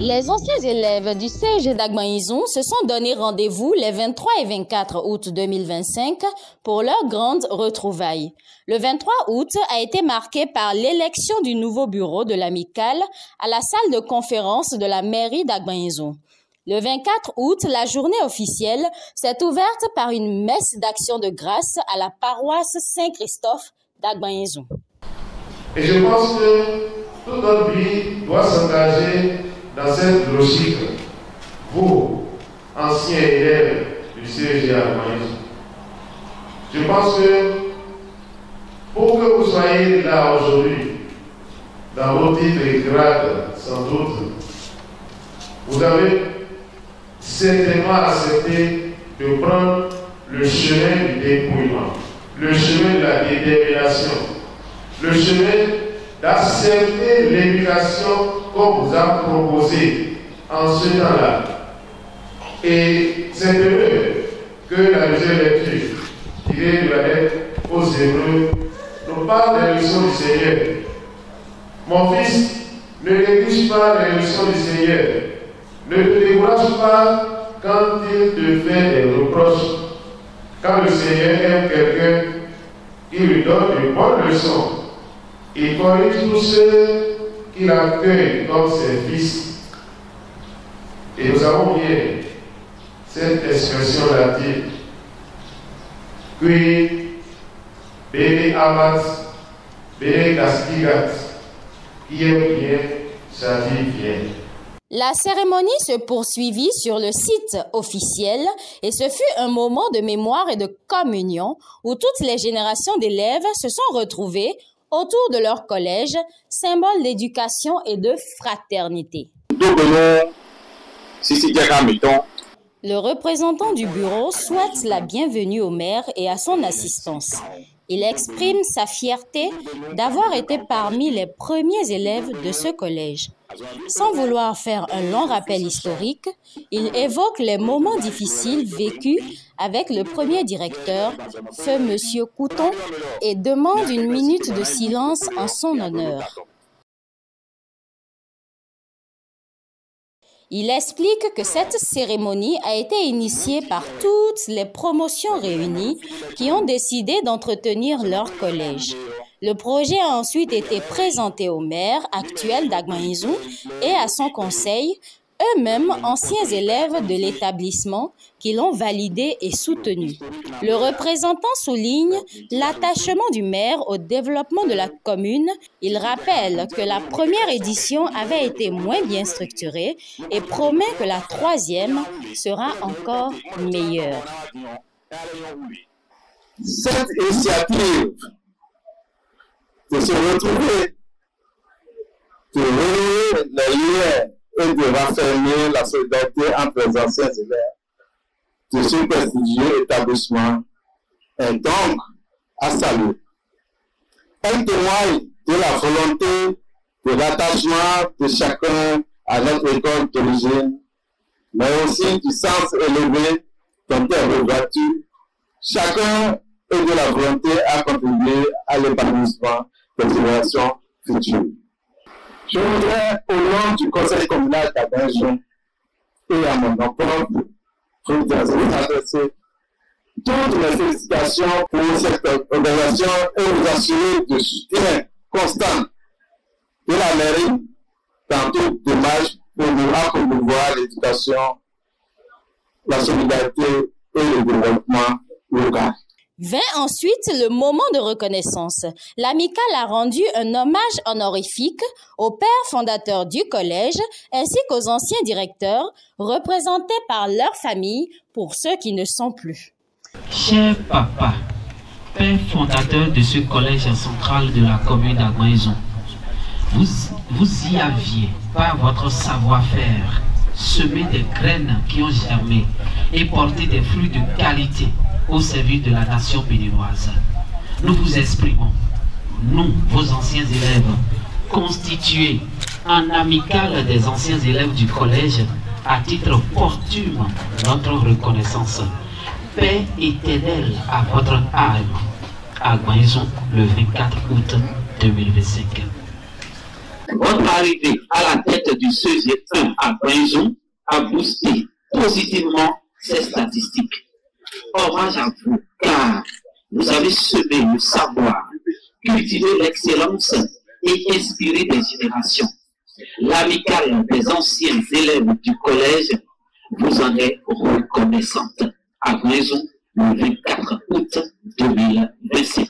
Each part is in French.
Les anciens élèves du CEG d'Agban-Izon se sont donné rendez-vous les 23 et 24 août 2025 pour leur grande retrouvaille. Le 23 août a été marqué par l'élection du nouveau bureau de l'amicale à la salle de conférence de la mairie d'Agban-Izon. Le 24 août, la journée officielle s'est ouverte par une messe d'action de grâce à la paroisse Saint-Christophe d'Agban-Izon. Et je pense que toute notre vie doit s'engager dans cette logique. Vous, anciens élèves du CEG Agban-Izon, je pense que pour que vous soyez là aujourd'hui, dans vos titres et grades, sans doute, vous avez certainement accepté de prendre le chemin du dépouillement, le chemin de la détermination, le chemin d'accepter l'éducation qu'on vous a proposée en ce temps-là. Et c'est heureux que la deuxième lecture, tirée de la lettre aux Hébreux, nous parle des leçons du Seigneur. Mon fils, ne néglige pas les leçons du Seigneur. Ne te décourage pas quand il te fait des reproches. Quand le Seigneur aime quelqu'un, il lui donne une bonne leçon. Il corrige tous ceux qu'il accueille comme ses fils. Et nous avons bien cette expression latine. Qui bene amat, bene castigat, qui aime bien, sa vie bien. La cérémonie se poursuivit sur le site officiel et ce fut un moment de mémoire et de communion où toutes les générations d'élèves se sont retrouvées autour de leur collège, symbole d'éducation et de fraternité. Le représentant du bureau souhaite la bienvenue au maire et à son assistance. Il exprime sa fierté d'avoir été parmi les premiers élèves de ce collège. Sans vouloir faire un long rappel historique, il évoque les moments difficiles vécus avec le premier directeur, feu Monsieur Couton, et demande une minute de silence en son honneur. Il explique que cette cérémonie a été initiée par toutes les promotions réunies qui ont décidé d'entretenir leur collège. Le projet a ensuite été présenté au maire actuel d'Agban-Izon et à son conseil, eux-mêmes anciens élèves de l'établissement qui l'ont validé et soutenu. Le représentant souligne l'attachement du maire au développement de la commune. Il rappelle que la première édition avait été moins bien structurée et promet que la troisième sera encore meilleure. Cette initiative de se retrouver, de renouer les liens et de raffermir la solidarité entre les anciens élèves de ce prestigieux établissement est donc à saluer. Elle témoigne de la volonté, de l'attachement de chacun à notre école d'origine, mais aussi du sens élevé dont elle revêtu chacun et de la volonté à contribuer à l'épanouissement des générations futures. Je voudrais, au nom du Conseil communal d'Agban-Izon et à mon nom propre, vous adresser toutes mes félicitations pour cette organisation et vous assurer du soutien constant de la mairie dans toute démarche pour nous promouvoir l'éducation, la solidarité et le développement local. Vint ensuite le moment de reconnaissance. L'amicale a rendu un hommage honorifique au père fondateur du collège ainsi qu'aux anciens directeurs représentés par leur famille pour ceux qui ne sont plus. Cher papa, père fondateur de ce collège central de la commune d'Agban-Izon, vous y aviez, par votre savoir-faire, semé des graines qui ont germé et porté des fruits de qualité au service de la nation béninoise. Nous vous exprimons, nous, vos anciens élèves, constitués en amicale des anciens élèves du collège, à titre posthume, notre reconnaissance. Paix éternelle à votre âme. Agban-Izon, le 24 août 2025. Votre arrivée à la tête du CG1 à Gouaizon a boosté positivement ces statistiques. Hommage à vous, car vous avez semé le savoir, cultivé l'excellence et inspiré des générations. L'amicale des anciens élèves du collège vous en est reconnaissante. À Gouaizon, le 24 août 2027.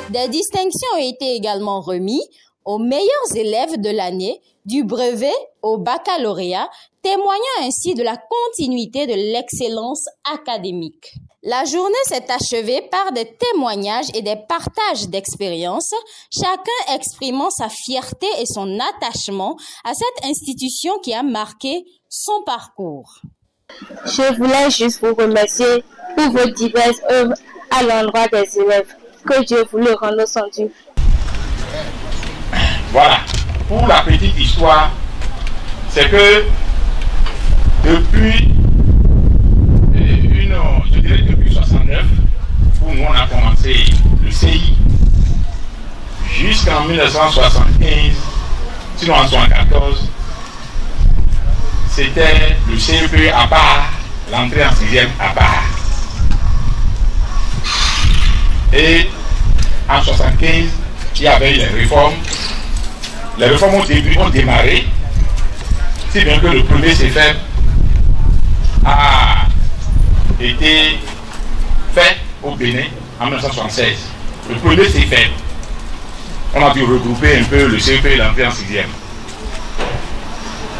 Des distinctions ont été également remises aux meilleurs élèves de l'année, du brevet au baccalauréat, témoignant ainsi de la continuité de l'excellence académique. La journée s'est achevée par des témoignages et des partages d'expériences, chacun exprimant sa fierté et son attachement à cette institution qui a marqué son parcours. Je voulais juste vous remercier pour vos diverses œuvres à l'endroit des élèves. Que Dieu vous le rende sans Dieu. Voilà, pour la petite histoire, c'est que depuis, je dirais depuis 69, où nous on a commencé le CI, jusqu'en 1975, sinon en 1974, c'était le CEP à part, l'entrée en 6e à part. Et en 1975, il y avait les réformes. Les réformes ont démarré, si bien que le premier CFEP a été fait au Bénin en 1976. Le premier CFEP, on a dû regrouper un peu le CEP et l'entrée en 6e.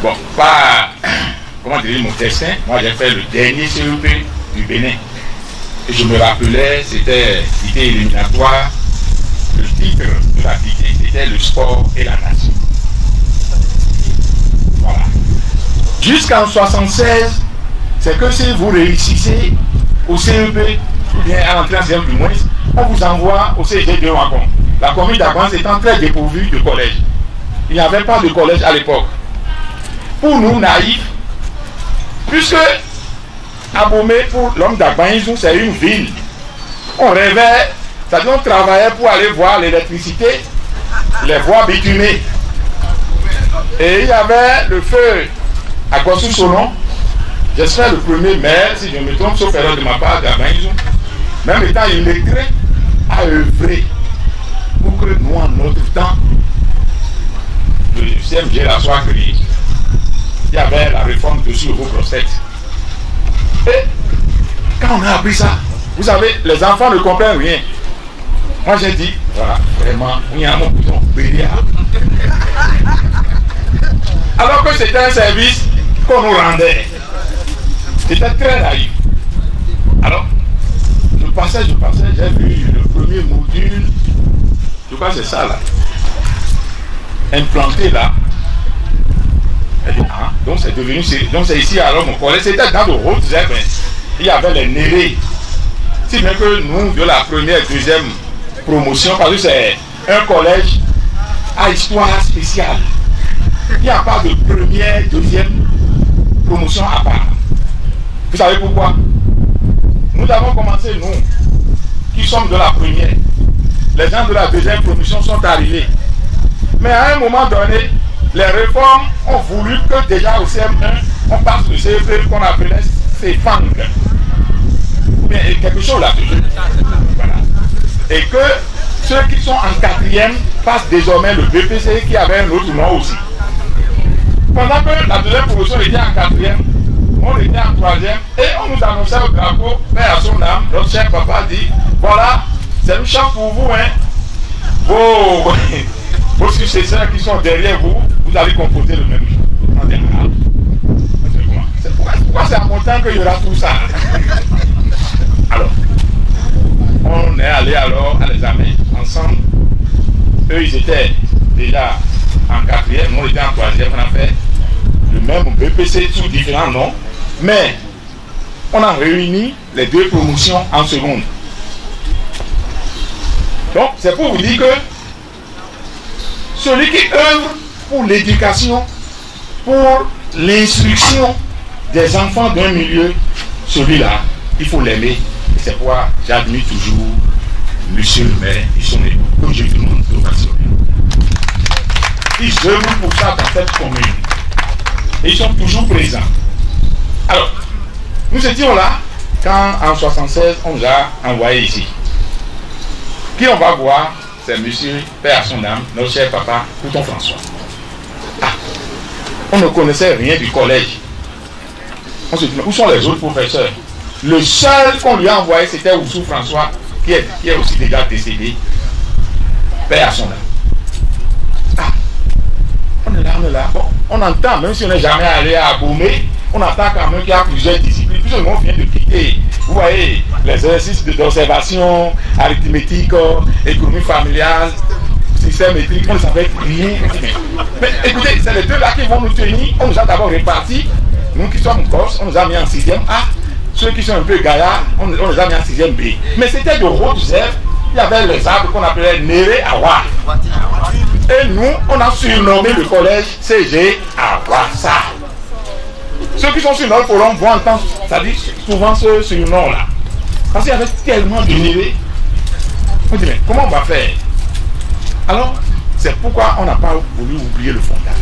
Bon, pas, comment dire, mon destin, moi j'ai fait le dernier CEP du Bénin. Et je me rappelais, c'était l'idée éliminatoire, le titre de l'activité, c'était le sport et la nation. Voilà. Jusqu'en 1976, c'est que si vous réussissez au CEP, ou bien à l'entrée en 6e du moins, on vous envoie au CG de Wacom. La commune d'Aguance étant très dépourvue de collège. Il n'y avait pas de collège à l'époque. Pour nous, naïfs, puisque Abomey, pour l'homme d'Agbaïzou, c'est une ville. On rêvait, c'est-à-dire on travaillait pour aller voir l'électricité, les voies bitumées. Et il y avait le feu à Gossou-Solon. J'espère le premier maire, si je me trompe, sauf erreur de ma part, d'Agbaïzou, même étant illettré, a œuvré pour que nous, en notre temps, le CMG la soit créé. Il y avait la réforme de sur vos prostate. Et quand on a appris ça, vous savez, les enfants ne comprennent rien. Moi j'ai dit, voilà, vraiment, il y a mon bouton, alors que c'était un service qu'on nous rendait. C'était très naïf. Alors, je passais, j'ai vu le premier module, je crois que c'est ça là, implanté là. Ah, donc c'est devenu, donc c'est ici alors mon collège, c'était dans le haut, il y avait les nérés. Si bien que nous, de la première, deuxième promotion, parce que c'est un collège à histoire spéciale. Il n'y a pas de première, deuxième promotion à part. Vous savez pourquoi? Nous avons commencé, nous, qui sommes de la première. Les gens de la deuxième promotion sont arrivés. Mais à un moment donné, les réformes ont voulu que déjà au CM1, on passe le CEP qu'on appelait CFANG. Ou bien quelque chose là-dessus. Voilà. Et que ceux qui sont en quatrième passent désormais le BPC qui avait un autre nom aussi. Pendant que la deuxième promotion était en quatrième, on était en troisième et on nous annonçait au drapeau, père à son âme, notre cher papa dit, voilà, c'est une chance pour vous, hein. Vos successeurs qui sont derrière vous, vous allez composer le même jour. Pourquoi c'est à mon temps qu'il y aura tout ça? Alors, on est allé alors à l'examen ensemble. Eux, ils étaient déjà en quatrième, nous on était en troisième, on a fait le même BPC sous différents noms, mais on a réuni les deux promotions en seconde. Donc, c'est pour vous dire que celui qui œuvre pour l'éducation, pour l'instruction des enfants d'un milieu, celui-là, il faut l'aimer. C'est pourquoi j'admire toujours monsieur le maire et son époux, que je demande d'ovation. Ils œuvrent pour ça dans cette commune. Et ils sont toujours présents. Alors, nous étions là quand en 1976, on nous a envoyés ici. Qui on va voir, c'est monsieur, père à son âme, notre cher papa, Couton François. Ah, on ne connaissait rien du collège. On se dit, où sont les autres professeurs? Le seul qu'on lui a envoyé, c'était Oussou François, qui est aussi déjà décédé, père à son âme. Ah, on est là. Bon, on entend, même si on n'est jamais allé à Abomey, on entend quand même qu'il y a plusieurs disciplines. Plusieurs monde vient de quitter. Vous voyez, les exercices d'observation, arithmétique, économie familiale, système métrique, on ne savait rien. Mais écoutez, c'est les deux là qui vont nous tenir. On nous a d'abord répartis. Nous qui sommes Corse, on nous a mis en 6e A. Ceux qui sont un peu gaillards, on les a mis en 6e B. Mais c'était de hautes herbes. Il y avait les arbres qu'on appelait Néré Awa. Et nous, on a surnommé le collège CG Awassa. Ceux qui sont sur notre forum vont entendre, ça dit souvent ce surnom-là. Parce qu'il y avait tellement de Néré. On dit, mais comment on va faire? Alors, c'est pourquoi on n'a pas voulu oublier le fondateur.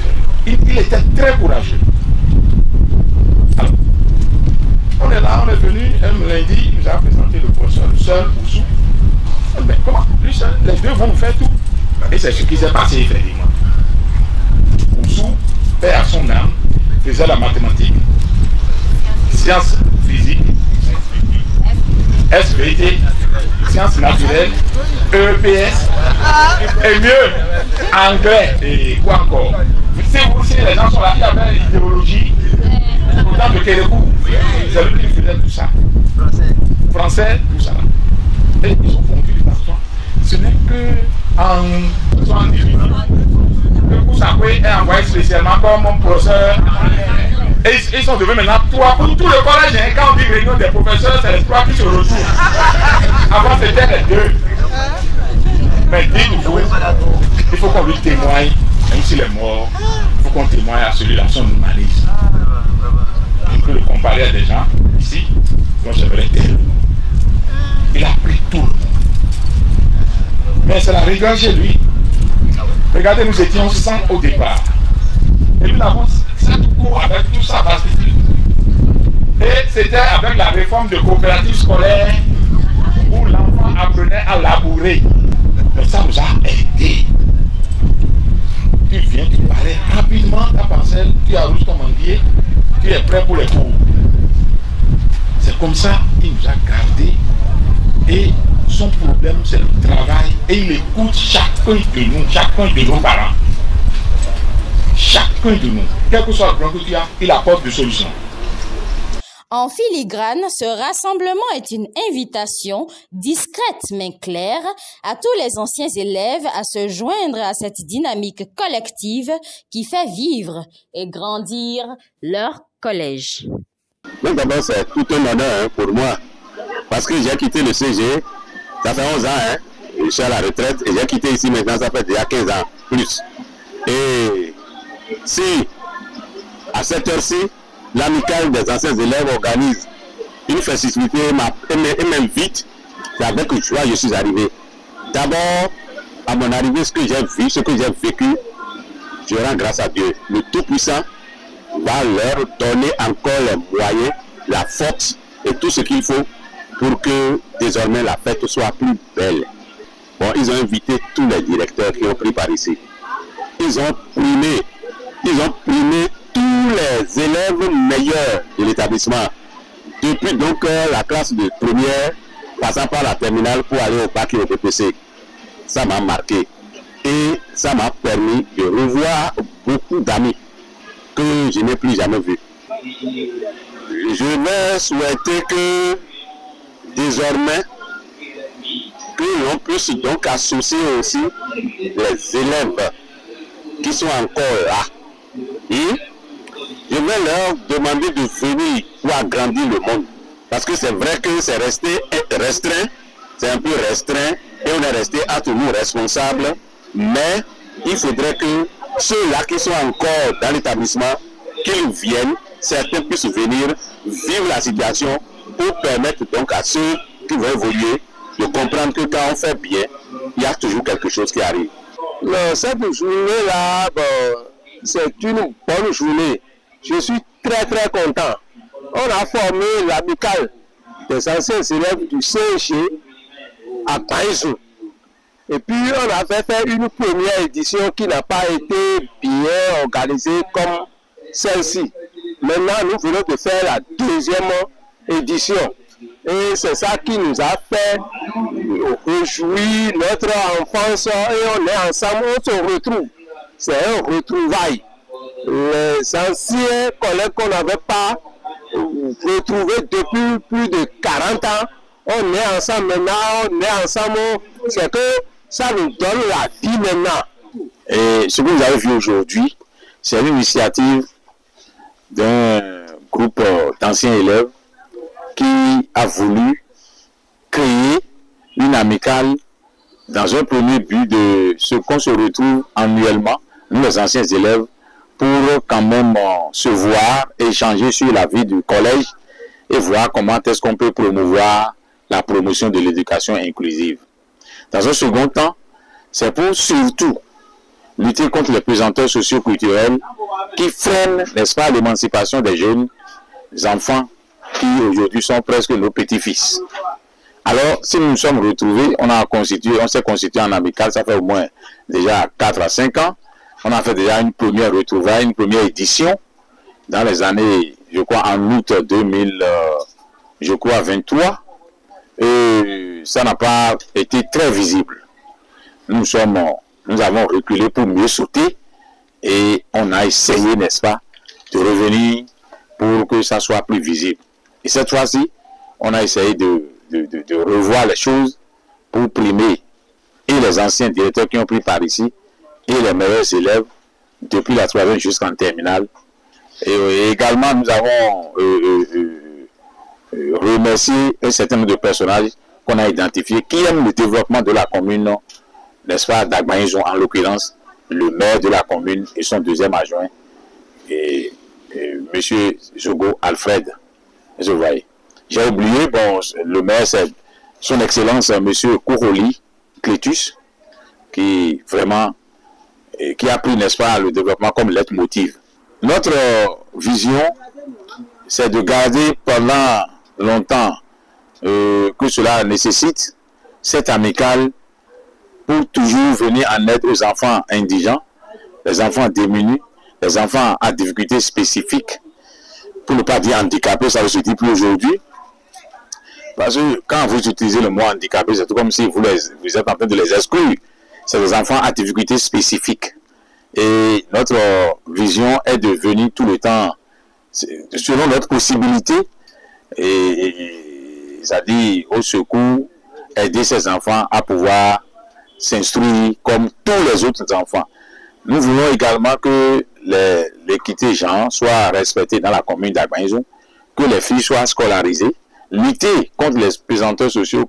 Il était très courageux. Alors, on est là, on est venu, elle me l'a dit, il nous a présenté le professeur, le seul, Oussou. Mais comment? Lui seul, les deux vont nous faire tout. Et c'est ce qui s'est passé effectivement. Oussou, père à son âme, faisait la mathématique, sciences physiques, SVT, sciences naturelles, EPS, et mieux, anglais, et quoi encore. Si vous aussi, les gens sont là, il y avait l'idéologie, autant de Kérékou, c'est lui qui faisait tout ça. Français, tout ça. Et ils ont fondu les garçons. Ce n'est que en 78 que Koussakwe est envoyé spécialement comme mon professeur. Et ils sont devenus maintenant 3 pour tout le collège. Hein, quand on dit réunion des professeurs, c'est les 3 qui se retrouvent. Avant c'était les 2. Mais dites-vous, il faut qu'on lui témoigne, même s'il est mort, il faut qu'on témoigne à celui-là, son humanisme. On peut le comparer à des gens ici, dont j'aimerais dire. Il a pris tout le monde. Mais c'est la rigueur chez lui. Regardez, nous étions 100 au départ. Et nous avons 7 cours avec tout ça. Et c'était avec la réforme de coopérative scolaire où l'enfant apprenait à labourer. Mais ça nous a aidés. Tu viens, tu parlais rapidement ta parcelle, tu arroses ton manguier, tu es prêt pour les cours. C'est comme ça qu'il nous a gardés. Et son problème, c'est le travail. Et il écoute chacun de nos parents. Chacun de nous. Quel que soit le plan que tu as, il apporte des solutions. En filigrane, ce rassemblement est une invitation discrète mais claire à tous les anciens élèves à se joindre à cette dynamique collective qui fait vivre et grandir leur collège. Donc d'abord, c'est tout un honneur pour moi parce que j'ai quitté le CG, ça fait 11 ans, hein, je suis à la retraite et j'ai quitté ici maintenant, ça fait déjà 15 ans plus. Et si à cette heure-ci, l'amicale des anciens élèves organise une festivité et m'invite, c'est avec joie que je suis arrivé. D'abord, à mon arrivée, ce que j'ai vu, ce que j'ai vécu, je rends grâce à Dieu. Le Tout-Puissant va leur donner encore les moyens, la force et tout ce qu'il faut pour que désormais la fête soit plus belle. Bon, ils ont invité tous les directeurs qui ont pris par ici. Ils ont primé tous les élèves meilleurs de l'établissement. Depuis donc la classe de première, passant par la terminale pour aller au bac et au BPC. Ça m'a marqué. Et ça m'a permis de revoir beaucoup d'amis que je n'ai plus jamais vus. Je vais souhaiter que désormais, que l'on puisse donc associer aussi les élèves qui sont encore là. Et je vais leur demander de venir pour agrandir le monde. Parce que c'est vrai que c'est resté restreint, c'est un peu restreint, et on est resté à tout nous responsables. Mais il faudrait que ceux-là qui sont encore dans l'établissement, qu'ils viennent, certains puissent venir vivre la situation pour permettre donc à ceux qui vont évoluer de comprendre que quand on fait bien, il y a toujours quelque chose qui arrive. Cette journée-là, c'est une bonne journée. Je suis très content. On a formé l'amicale des anciens élèves du CG à Païsou. Et puis on avait fait une première édition qui n'a pas été bien organisée comme celle-ci. Maintenant, nous venons de faire la deuxième édition. Et c'est ça qui nous a fait réjouir notre enfance et on est ensemble, on se retrouve. C'est un retrouvaille. Les anciens collègues qu'on n'avait pas retrouvés depuis plus de 40 ans, on est ensemble maintenant, on est ensemble. C'est que ça nous donne la vie maintenant. Et ce que vous avez vu aujourd'hui, c'est une initiative d'un groupe d'anciens élèves qui a voulu créer une amicale dans un premier but de ce qu'on se retrouve annuellement, nous les anciens élèves, pour quand même se voir, échanger sur la vie du collège et voir comment est-ce qu'on peut promouvoir la promotion de l'éducation inclusive. Dans un second temps, c'est pour surtout lutter contre les pesanteurs socio-culturels qui freinent, n'est-ce pas, l'émancipation des jeunes enfants qui aujourd'hui sont presque nos petits-fils. Alors, si nous nous sommes retrouvés, on s'est constitué en amical, ça fait au moins déjà 4 à 5 ans. On a fait déjà une première retrouvaille, une première édition dans les années, je crois, en août 2023. Et ça n'a pas été très visible. Nous avons reculé pour mieux sauter et on a essayé, n'est-ce pas, de revenir pour que ça soit plus visible. Et cette fois-ci, on a essayé de revoir les choses pour primer et les anciens directeurs qui ont pris par ici et les meilleurs élèves depuis la 3e jusqu'en terminale. Et également, nous avons remercié un certain nombre de personnages qu'on a identifiés qui aiment le développement de la commune, n'est-ce pas, d'Agbaïzon, en l'occurrence, le maire de la commune et son deuxième adjoint, et M. Zogo Alfred. Vous voyez. J'ai oublié, bon, le maire, c'est son excellence, M. Kouroli Clétus, qui vraiment, qui a pris, n'est-ce pas, le développement comme leitmotiv. Notre vision, c'est de garder pendant longtemps que cela nécessite cette amicale pour toujours venir en aide aux enfants indigents, les enfants démunis, les enfants à difficultés spécifiques, pour ne pas dire handicapés, ça ne se dit plus aujourd'hui. Parce que quand vous utilisez le mot handicapé, c'est tout comme si vous êtes en train de les exclure. C'est des enfants à difficultés spécifiques. Et notre vision est de venir tout le temps, selon notre possibilité, et c'est-à-dire au secours, aider ces enfants à pouvoir s'instruire comme tous les autres enfants. Nous voulons également que l'équité genre soit respectée dans la commune d'Agbaïzon, que les filles soient scolarisées, lutter contre les pesanteurs sociaux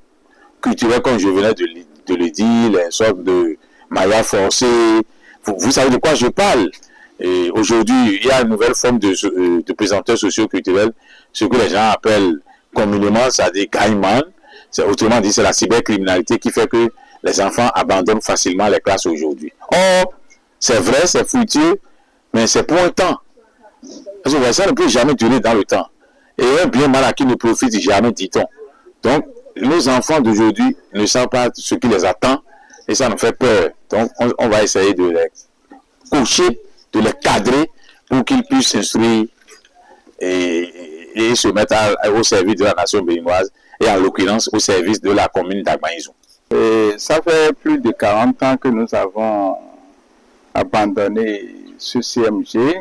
culturels, comme je venais de le dire, les sortes de maillots forcés. Vous savez de quoi je parle. Aujourd'hui, il y a une nouvelle forme de pesanteurs sociaux culturels, ce que les gens appellent communément, c'est-à-dire gaiman. Autrement dit, c'est la cybercriminalité qui fait que les enfants abandonnent facilement les classes aujourd'hui. Or, c'est vrai, c'est futur, mais c'est pour un temps. Parce que ça ne peut jamais durer dans le temps. Et un bien mal acquis ne profite jamais, dit-on. Donc, nos enfants d'aujourd'hui ne savent pas ce qui les attend et ça nous fait peur. Donc, on va essayer de les coucher, de les cadrer pour qu'ils puissent s'instruire et et se mettre au service de la nation béninoise et en l'occurrence au service de la commune d'Agmaïzou. Ça fait plus de 40 ans que nous avons abandonné ce CMG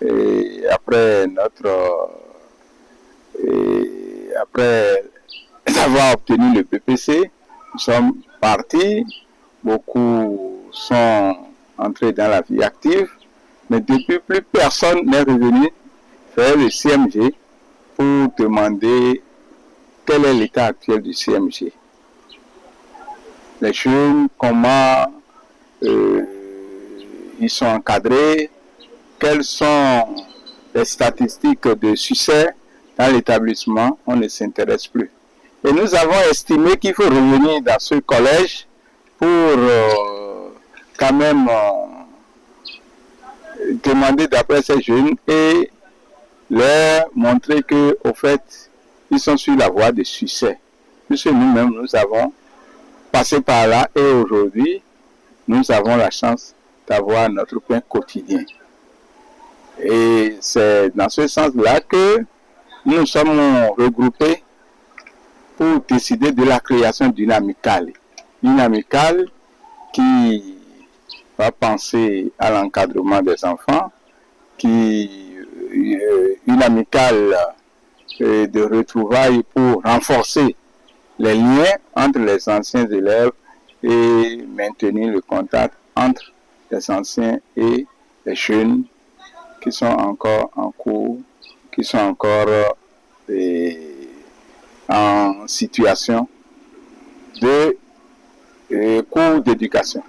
et après avoir obtenu le PPC, nous sommes partis, beaucoup sont entrés dans la vie active, mais depuis plus personne n'est revenu faire le CMG pour demander quel est l'état actuel du CMG. Les jeunes, comment ils sont encadrés, quelles sont les statistiques de succès dans l'établissement, on ne s'intéresse plus. Et nous avons estimé qu'il faut revenir dans ce collège pour quand même demander d'après ces jeunes et leur montrer que, au fait, ils sont sur la voie de succès. Puisque nous-mêmes, nous avons passé par là et aujourd'hui, nous avons la chance d'avoir notre pain quotidien. Et c'est dans ce sens-là que nous sommes regroupés pour décider de la création d'une amicale. Une amicale qui va penser à l'encadrement des enfants, une amicale de retrouvailles pour renforcer les liens entre les anciens élèves et maintenir le contact entre les anciens et les jeunes qui sont encore en cours, qui sont encore en situation de cours d'éducation.